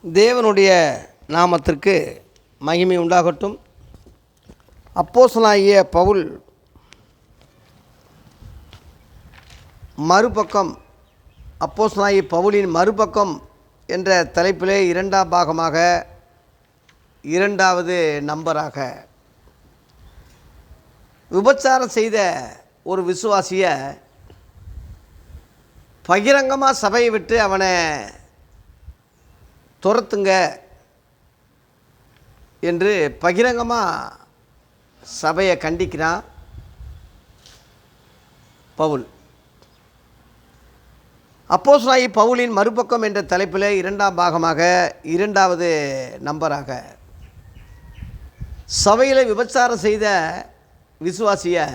தேவனுடைய நாமத்திற்கு மகிமை உண்டாகட்டும். அப்போஸ்தலனாகிய பவுல் மறுபக்கம், அப்போஸ்தலனாகிய பவுலின் மறுபக்கம் என்ற தலைப்பிலே இரண்டாம் பாகமாக, இரண்டாவது நம்பராக, விபச்சாரம் செய்த ஒரு விசுவாசியை பகிரங்கமாக சபையை விட்டு அவனை துரத்துங்க என்று பகிரங்கமாக சபையை கண்டிக்கிறான் பவுல். அப்போஸ்தலனாகிய பவுலின் மறுபக்கம் என்ற தலைப்பில் இரண்டாம் பாகமாக, இரண்டாவது நம்பராக, சபையில் விபச்சாரம் செய்த விசுவாசியை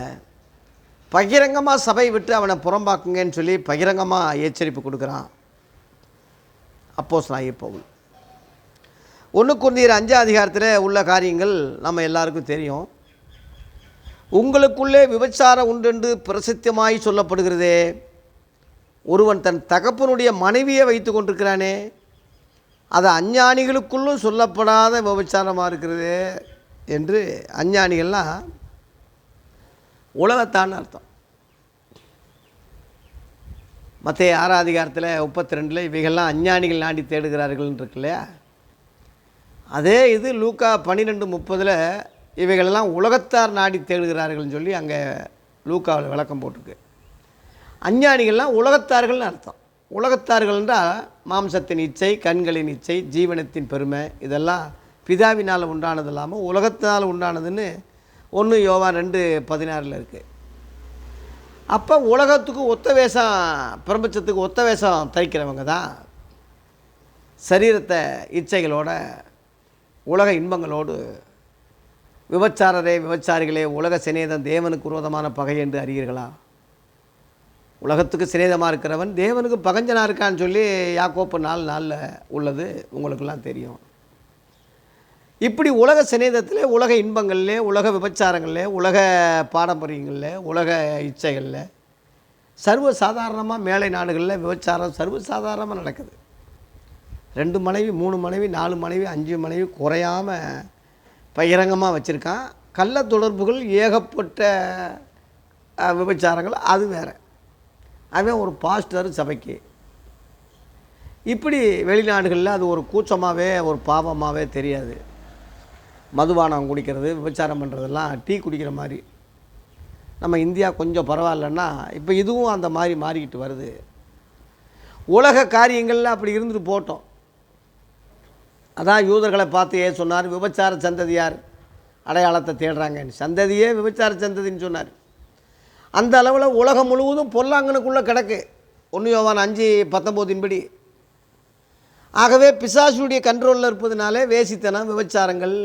பகிரங்கமாக சபையை விட்டு அவனை புறம்பாக்குங்கன்னு சொல்லி பகிரங்கமாக எச்சரிப்பு கொடுக்குறான் அப்போஸ்தலனாகிய பவுல். 1 கொரிந்தியர் 5 அதிகாரத்தில் உள்ள காரியங்கள் நம்ம எல்லாருக்கும் தெரியும். உங்களுக்குள்ளே விபச்சாரம் உண்டென்று பிரசித்தமாய் சொல்லப்படுகிறதே, ஒருவன் தன் தகப்பனுடைய மனைவியை வைத்து கொண்டிருக்கிறானே, அது அஞ்ஞானிகளுக்குள்ளும் சொல்லப்படாத விபச்சாரமாக இருக்கிறது என்று. அஞ்ஞானிகள்லாம் உலகத்தான் அர்த்தம். மத்தேயு 6 அதிகாரத்தில் 32 இவைகள்லாம் அஞ்ஞானிகள் நாடி தேடுகிறார்கள் இருக்கு இல்லையா. அதே இது லூக்கா 12:30 இவைகளெல்லாம் உலகத்தார் நாடி தேடுகிறார்கள்னு சொல்லி அங்கே லூக்காவில் விளக்கம் போட்டிருக்கு. அஞ்ஞானிகள்லாம் உலகத்தார்கள்னு அர்த்தம். உலகத்தார்கள் என்றால் மாம்சத்தின் இச்சை, கண்களின் இச்சை, ஜீவனத்தின் பெருமை, இதெல்லாம் பிதாவினால் உண்டானது இல்லாமல் உலகத்தினால் உண்டானதுன்னு 1 யோவான் 2:16 இருக்குது. அப்போ உலகத்துக்கு ஒத்த வேஷம், பிரபஞ்சத்துக்கு ஒத்த வேஷம் தைக்கிறவங்க தான் சரீரத்தை இச்சைகளோட, உலக இன்பங்களோடு, விபச்சாரிகளே, உலக சிநேதம் தேவனுக்கு விரோதமான பகை என்று அறியீர்களா? உலகத்துக்கு சிநேதமாக இருக்கிறவன் தேவனுக்கு பகஞ்சனாக இருக்கான்னு சொல்லி யாக்கோப்பு 4:4 உள்ளது உங்களுக்கெல்லாம் தெரியும். இப்படி உலக சிநேதத்தில், உலக இன்பங்களில், உலக விபச்சாரங்களில், உலக பாரம்பரியங்களில், உலக இச்சைகளில் சர்வசாதாரணமாக மேலை நாடுகளில் விபச்சாரம் சர்வசாதாரணமாக நடக்குது. 2 மனைவி, 3 மனைவி, 4 மனைவி, 5 மனைவி குறையாமல் பகிரங்கமாக வச்சுருக்கான். கள்ள தொடர்புகள் ஏகப்பட்ட விபச்சாரங்கள், அது வேறு. அவன் ஒரு பாஸ்டர் சபைக்கு. இப்படி வெளிநாடுகளில் அது ஒரு கூச்சமாகவே, ஒரு பாவமாகவே தெரியாது. மதுபானம் குடிக்கிறது, விபச்சாரம் பண்ணுறதெல்லாம் டீ குடிக்கிற மாதிரி. நம்ம இந்தியா கொஞ்சம் பரவாயில்லன்னா இப்போ இதுவும் அந்த மாதிரி மாறிக்கிட்டு வருது. உலக காரியங்களில் அப்படி இருந்துட்டு போட்டோம். அதான் யூதர்களை பார்த்து சொன்னார், விபச்சார சந்ததியார் அடையாளத்தை தேடுறாங்கன்னு. சந்ததியே விபச்சார சந்ததின்னு சொன்னார். அந்த அளவில் உலகம் முழுவதும் பொல்லாங்கனுக்குள்ளே கிடக்கு 1 யோவான் 5:19 படி. ஆகவே பிசாசுடைய கண்ட்ரோலில் இருப்பதுனாலே வேசித்தனம், விபச்சாரங்கள்,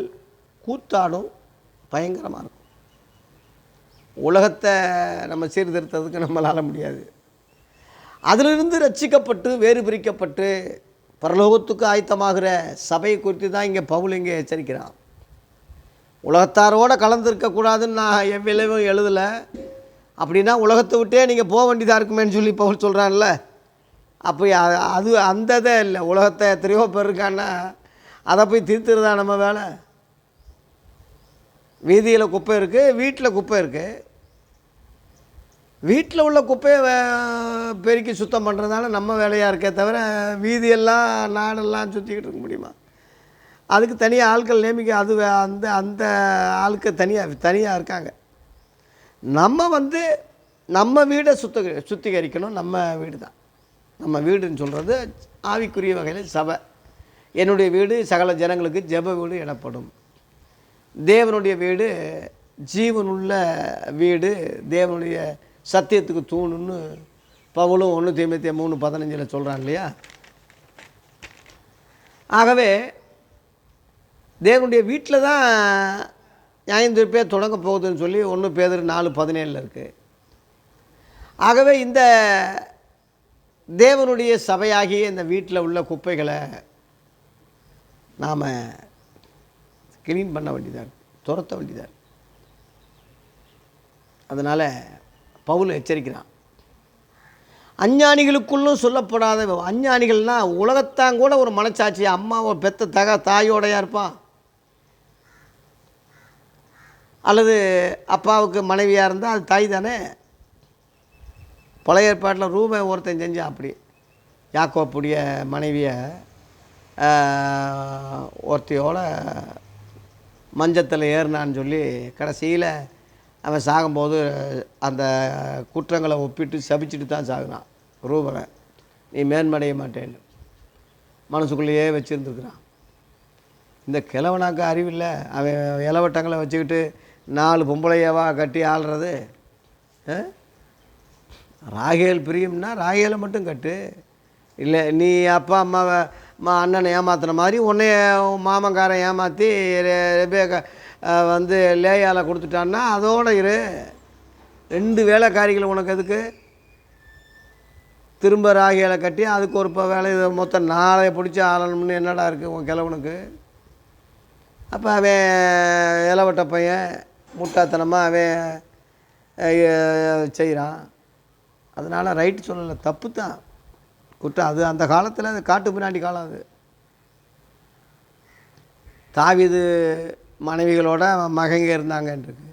கூத்தாடும் பயங்கரமாக இருக்கும். உலகத்தை நம்ம சீர்திருத்தத்துக்கு நம்மளால் முடியாது. அதிலிருந்து ரட்சிக்கப்பட்டு வேறு பிரிக்கப்பட்டு பரலோகத்துக்கு ஆயத்தமாகிற சபையை குறித்து தான் இங்கே பவுல் இங்கே எச்சரிக்கிறான். உலகத்தாரோடு கலந்துருக்கக்கூடாதுன்னு நான் எவ்விளைவும் எழுதலை. அப்படின்னா உலகத்தை விட்டே நீங்கள் போக வேண்டியதாக இருக்குமேன்னு சொல்லி பவுல் சொல்கிறான்ல. அப்போ அது அந்த இதே இல்லை. உலகத்தை எத்தனையோ பேர் இருக்கான்னா அதை போய் திருத்துறதா நம்ம வேலை? வீதியில் குப்பை இருக்குது, வீட்டில் குப்பை இருக்குது. வீட்டில் உள்ள குப்பையை பெருக்கி சுத்தம் பண்ணுறதால நம்ம வேலையாக இருக்கே தவிர வீதியெல்லாம் நாடெல்லாம் சுற்றிக்கிட்டு இருக்க முடியுமா? அதுக்கு தனியாக ஆட்கள் நியமிக்க, அது அந்த அந்த ஆளுக்கு தனியாக இருக்காங்க. நம்ம நம்ம வீடை சுத்திகரிக்கணும். நம்ம வீடு தான் நம்ம வீடுன்னு சொல்கிறது ஆவிக்குரிய வகையில் சபை. என்னுடைய வீடு சகல ஜனங்களுக்கு ஜெப வீடு எனப்படும். தேவனுடைய வீடு ஜீவனுள்ள வீடு, தேவனுடைய சத்தியத்துக்கு தூணுன்னு பவுலும் 1 தீமோத்தேயு 3:15 சொல்கிறான் இல்லையா. ஆகவே தேவனுடைய வீட்டில் தான் நியாயத்தீர்ப்பே தொடங்க போகுதுன்னு சொல்லி 1 பேதுரு 4:17 இருக்குது. ஆகவே இந்த தேவனுடைய சபையாகிய இந்த வீட்டில் உள்ள குப்பைகளை நாம் கிளீன் பண்ண வேண்டியதாக இருக்குது, துரத்த வேண்டியதாக இருக்குது. அதனால் பவுல் எச்சரிக்கிறான். அஞ்ஞானிகளுக்குள்ளும் சொல்லப்படாத அஞ்ஞானிகள்னால் உலகத்தான் கூட ஒரு மனச்சாட்சி அம்மாவை பெற்ற தாயோடையாக இருப்பான், அல்லது அப்பாவுக்கு மனைவியாக இருந்தால் அது தாய் தானே. பழைய ஏற்பாட்டில் ரூபை ஒருத்தன் செஞ்சான். அப்படி யாக்கோப்புடைய மனைவியை ஒருத்தையோட மஞ்சத்தில் ஏறினான்னு சொல்லி கடைசியில் அவன் சாகும்போது அந்த குற்றங்களை ஒப்பிட்டு சபிச்சுட்டு தான் சாகுனான். ரூபனை நீ மேன்மடைய மாட்டேன்னு மனசுக்குள்ளேயே வச்சுருந்துருக்குறான். இந்த கிழவனாக்க அறிவில்லை, அவன் இளவட்டங்களை வச்சுக்கிட்டு 4 பொம்பளையவா கட்டி ஆள்றது. ராகேல் பிரியம்னா ராகேலை மட்டும் கட்டு, இல்லை நீ அப்பா அம்மாவை அண்ணனை ஏமாத்துன மாதிரி உன்னைய மாமங்காரன் ஏமாற்றி ரெபேக்கா வந்து லேயால் கொடுத்துட்டான்னா அதோடு இரு. 2 வேலைக்காரிகள் உனக்கு எதுக்கு? திரும்ப ராகிகளை கட்டி அதுக்கு ஒரு வேலை மொத்தம் 4 பிடிச்சி ஆளணும்னு என்னடா இருக்குது உன் கிழவனுக்கு? அப்போ அவன் இளவட்ட பையன் முட்டாத்தனமாக அவன் செய்கிறான். அதனால் ரைட்டு சொல்லலை, தப்பு தான், குற்றம். அது அந்த காலத்தில் அது காட்டு பின்னாடி காலம். அது தாவீது மனைவிகளோட மகங்க இருந்தாங்கன்றிருக்கு.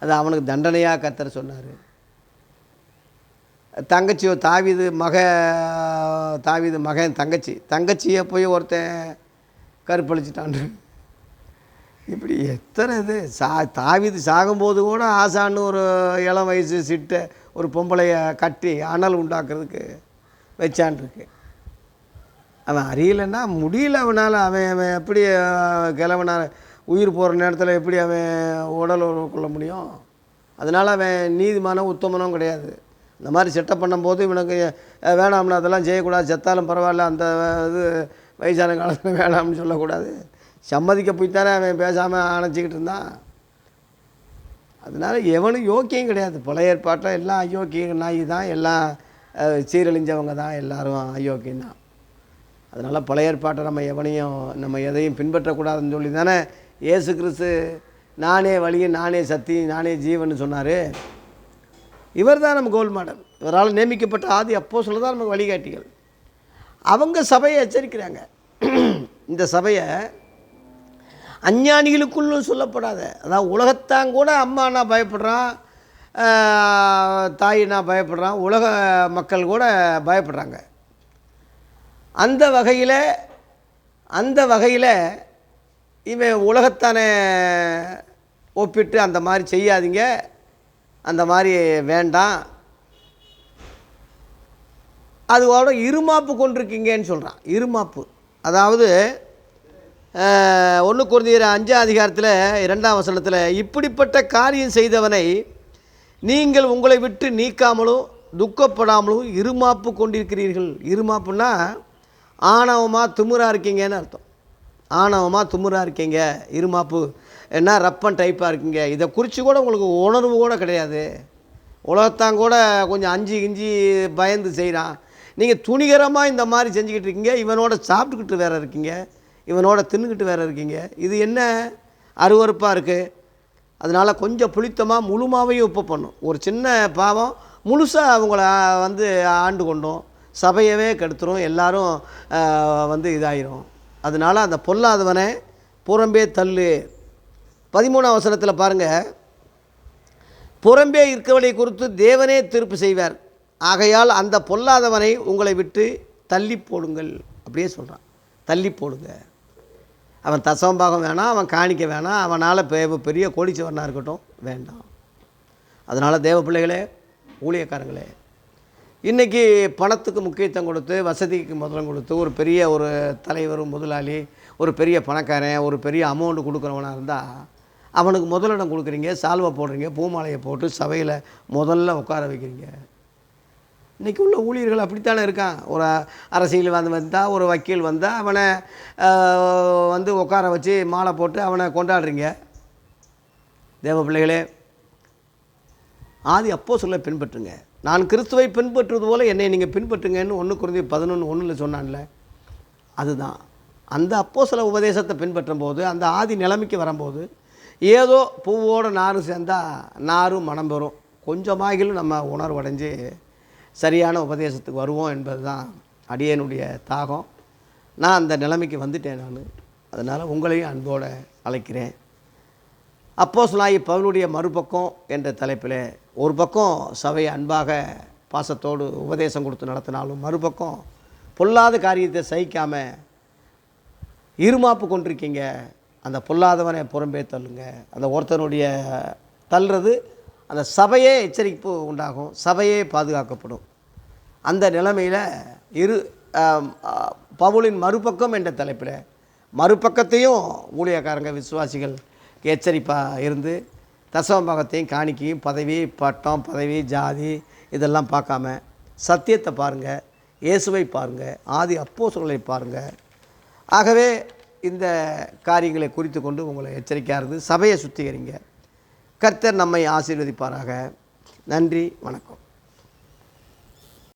அது அவனுக்கு தண்டனையாக கர்த்தர் சொன்னார். தங்கச்சியோ தாவீது மகன் தங்கச்சியை போய் ஒருத்தன் கற்பழிச்சிட்டான். இப்படி எத்தனை இது தாவீது சாகும்போது கூட ஆசான்னு ஒரு இளம் வயசு சிட்டை ஒரு பொம்பளையை கட்டி அனல் உண்டாக்குறதுக்கு வச்சான்ருக்கு. அவன் அறியலைன்னா முடியல அவனால். அவன் எப்படி கிழவனால் உயிர் போகிற நேரத்தில் எப்படி அவன் உடல் கொள்ள முடியும்? அதனால் அவன் நீதிமானம் உத்தமனும் கிடையாது. இந்த மாதிரி செட்டப் பண்ணும்போது இவனுக்கு வேணாம்னு அதெல்லாம் செய்யக்கூடாது, செத்தாலும் பரவாயில்ல, அந்த இது வயசான காலத்தில் வேணாம்னு சொல்லக்கூடாது. சம்மதிக்க போய்த்தானே அவன் பேசாமல் அணைச்சிக்கிட்டு இருந்தான். அதனால் எவனும் யோக்கியம் கிடையாது. பழைய ஏற்பாட்டில் எல்லாம் அயோக்கிய நாய் தான், எல்லாம் சீரழிஞ்சவங்க தான், எல்லோரும் அயோக்கியம் தான். அதனால் பழைய ஏற்பாட்டை நம்ம எதையும் பின்பற்றக்கூடாதுன்னு சொல்லி தானே இயேசு கிறிஸ்து நானே வழி, நானே சக்தி, நானே ஜீவன் சொன்னார். இவர் தான் நம்ம கோல் மாடல். இவரால் நியமிக்கப்பட்ட ஆதி அப்போஸ்தலர் தான் நமக்கு வழிகாட்டிகள். அவங்க சபையை எச்சரிக்கிறாங்க. இந்த சபையை அஞ்ஞானிகளுக்குள்ளும் சொல்லப்படாத, அதாவது உலகத்தான் கூட அம்மானா பயப்படுறான், தாயினா பயப்படுறான், உலக மக்கள் கூட பயப்படுறாங்க. அந்த வகையில் இவன் உலகத்தானே ஒப்பிட்டு அந்த மாதிரி செய்யாதீங்க, அந்த மாதிரி வேண்டாம், அதோட இருமாப்பு கொண்டிருக்கீங்கன்னு சொல்கிறான். இருமாப்பு அதாவது 1 கொரிந்தியர் 5:2 இப்படிப்பட்ட காரியம் செய்தவனை நீங்கள் உங்களை விட்டு நீக்காமலும் துக்கப்படாமலும் இருமாப்பு கொண்டிருக்கிறீர்கள். இருமாப்புன்னா ஆணவமாக திமிராக இருக்கீங்கன்னு அர்த்தம். ஆணவமாக திமிராக இருக்கீங்க. இருமாப்பு என்ன ரப்பன் டைப்பாக இருக்கீங்க. இதை குறித்து கூட உங்களுக்கு உணர்வு கூட கிடையாது. உலகத்தான் கூட கொஞ்சம் அஞ்சு பயந்து செய்கிறான். நீங்கள் துணிகரமாக இந்த மாதிரி செஞ்சுக்கிட்டு இருக்கீங்க. இவனோட சாப்பிட்டுக்கிட்டு வேறு இருக்கீங்க, இவனோட தின்னுக்கிட்டு வேறு இருக்கீங்க. இது என்ன அருவருப்பாக இருக்குது. அதனால் கொஞ்சம் புளித்தமாக முழுமாவையும் உப்பு பண்ணும். ஒரு சின்ன பாவம் முழுசாக அவங்கள வந்து ஆண்டு கொண்டோம், சபையவே கெடுத்துரும், எல்லாரும் இதாயிரும். அதனால் அந்த பொல்லாதவனை புறம்பே தள்ளு. 13ஆம் வசனத்தில் பாருங்கள், புறம்பே இருக்கிறவனை குறித்து தேவனே தீர்ப்பு செய்வார், ஆகையால் அந்த பொல்லாதவனை உங்களை விட்டு தள்ளி போடுங்கள். அப்படியே சொல்கிறான், தள்ளி போடுங்க. அவன் தசமபாகம் வேணாம், அவன் காணிக்க வேணாம், அவனால் பெரிய கோடீஸ்வரனாக இருக்கட்டும், வேண்டாம். அதனால் தேவ பிள்ளைகளே, ஊழியக்காரங்களே, இன்றைக்கி பணத்துக்கு முக்கியத்துவம் கொடுத்து, வசதிக்கு முதலம் கொடுத்து, ஒரு பெரிய ஒரு தலைவர், முதலாளி, ஒரு பெரிய பணக்காரன், ஒரு பெரிய அமௌண்ட்டு கொடுக்குறவனாக இருந்தால் அவனுக்கு முதலிடம் கொடுக்குறீங்க, சால்வை போடுறீங்க, பூமாலையை போட்டு சபையில் முதல்ல உட்கார வைக்கிறீங்க. இன்றைக்கி உள்ள ஊழியர்கள் அப்படித்தானே இருக்கான். ஒரு அரசியல் வந்தால், ஒரு வக்கீல் வந்தால் அவனை உட்கார வச்சு மாலை போட்டு அவனை கொண்டாடுறீங்க. தேவ பிள்ளைகளே, ஆதி அப்போஸ்தலரை பின்பற்றுங்க. நான் கிறிஸ்துவை பின்பற்றுவது போல் என்னை நீங்கள் பின்பற்றுங்கன்னு 1 கொரிந்தியர் 11:1 சொன்னான்ல, அதுதான். அந்த அப்போஸ்தல உபதேசத்தை பின்பற்றும் போது, அந்த ஆதி நிலைமைக்கு வரும்போது, ஏதோ பூவோடு நாரும் சேர்ந்தால் நாரும் மனம் பெறும். கொஞ்சமாகிலும் நம்ம உணர்வடைஞ்சு சரியான உபதேசத்துக்கு வருவோம் என்பது தான் அடியனுடைய தாகம். நான் அந்த நிலைமைக்கு வந்துட்டேன். அதனால் உங்களையும் அன்போடு அழைக்கிறேன். அப்போஸ்தலனாகிய பவுலுடைய மறுபக்கம் என்ற தலைப்பில் ஒரு பக்கம் சபையை அன்பாக பாசத்தோடு உபதேசம் கொடுத்து நடத்தினாலும், மறுபக்கம் பொல்லாத காரியத்தை சகிக்காமல் இருமாப்பு கொண்டிருக்கீங்க. அந்த பொல்லாதவனை புறம்பே தள்ளுங்க. அந்த ஒருத்தனுடைய தள்ளுறது அந்த சபையே எச்சரிப்பு உண்டாகும், சபையே பாதுகாக்கப்படும். அந்த நிலைமையில் பவுலின் மறுபக்கம் என்ற தலைப்பில் மறுபக்கத்தையும் ஊழியக்காரங்க விசுவாசிகள் எச்சரிப்பாக இருந்து தசமபாகத்தையும் காணிக்கையும் பதவி பட்டம் பதவி ஜாதி இதெல்லாம் பார்க்காம சத்தியத்தை பாருங்கள், இயேசுவை பாருங்கள், ஆதி அப்போஸ்தலர்களை பாருங்கள். ஆகவே இந்த காரியங்களை குறித்து கொண்டு உங்களை எச்சரிக்கையாக இருந்து சபையை சுத்திகரிங்க. கர்த்தர் நம்மை ஆசீர்வதிப்பாராக. நன்றி, வணக்கம்.